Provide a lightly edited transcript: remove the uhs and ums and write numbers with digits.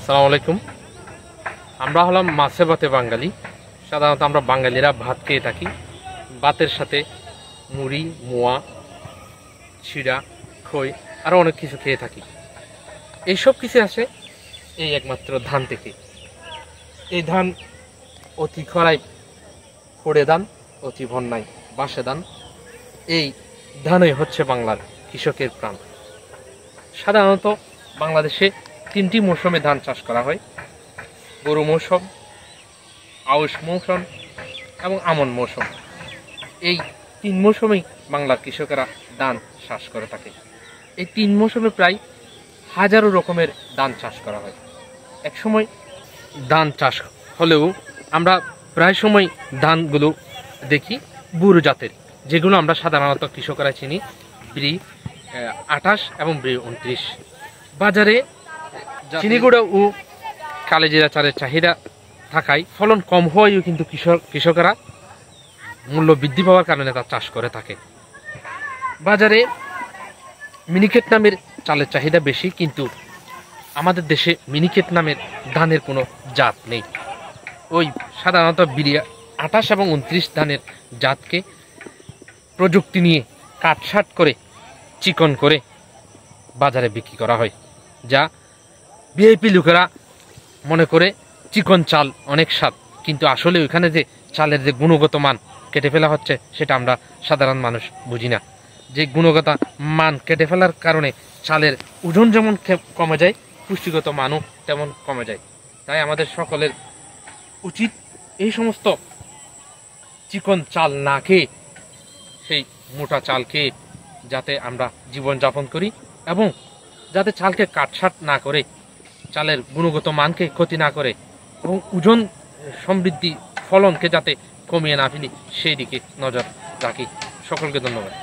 আসসালামু আলাইকুম। আমরা হলাম মাছে ভাতে বাঙালি। সাধারণত আমরা বাঙালিরা ভাত খেয়ে থাকি। ভাতের সাথে মুড়ি, মোয়া, চিড়া, খই আরও অনেক কিছু খেয়ে থাকি। এইসব কিছু আসে এই একমাত্র ধান থেকে। এই ধান অতি খরায় ফড়ে ধান, অতি বন্যায় বাসে ধান। এই ধানই হচ্ছে বাংলার কৃষকের প্রাণ। সাধারণত বাংলাদেশে 3টি মৌসুমে ধান চাষ করা হয়: বোরো মৌসুম, আউশ মৌসুম এবং আমন মৌসুম। এই 3 মৌসুমেই বাংলার কৃষকেরা ধান চাষ করে থাকে। এই 3 মৌসুমে প্রায় হাজারো রকমের ধান চাষ করা হয়। একসময় ধান চাষ হলেও আমরা প্রায় সময় ধানগুলো দেখি বুড়ো জাতের, যেগুলো আমরা সাধারণত কৃষকরা চিনি ব্রি 28 এবং ব্রি 29। বাজারে চিনিগুঁড়া ও কালোজিরা চালের চাহিদা থাকায় ফলন কম হওয়ায়ও কিন্তু কৃষকেরা মূল্য বৃদ্ধি পাওয়ার কারণে তা চাষ করে থাকে। বাজারে মিনিকেট নামের চালের চাহিদা বেশি, কিন্তু আমাদের দেশে মিনিকেট নামের ধানের কোনো জাত নেই। ওই সাধারণত ব্রি 28 এবং 29 ধানের জাতকে প্রযুক্তি নিয়ে কাটছাট করে চিকন করে বাজারে বিক্রি করা হয়, যা ভিআইপি লোকেরা মনে করে চিকন চাল অনেক স্বাদ, কিন্তু আসলে ওইখানে যে চালের যে গুণগত মান কেটে ফেলা হচ্ছে সেটা আমরা সাধারণ মানুষ বুঝি না। যে গুণগত মান কেটে ফেলার কারণে চালের ওজন যেমন কমে যায়, পুষ্টিগত মানও তেমন কমে যায়। তাই আমাদের সকলের উচিত এই সমস্ত চিকন চাল না খেয়ে সেই মোটা চাল খেয়ে যাতে আমরা জীবনযাপন করি, এবং যাতে চালকে কাটছাট না করে, চালের গুণগত মানকে ক্ষতি না করে, এবং ওজন সমৃদ্ধি ফলনকে যাতে কমিয়ে না ফেলি সেই দিকে নজর রাখি। সকলকে ধন্যবাদ।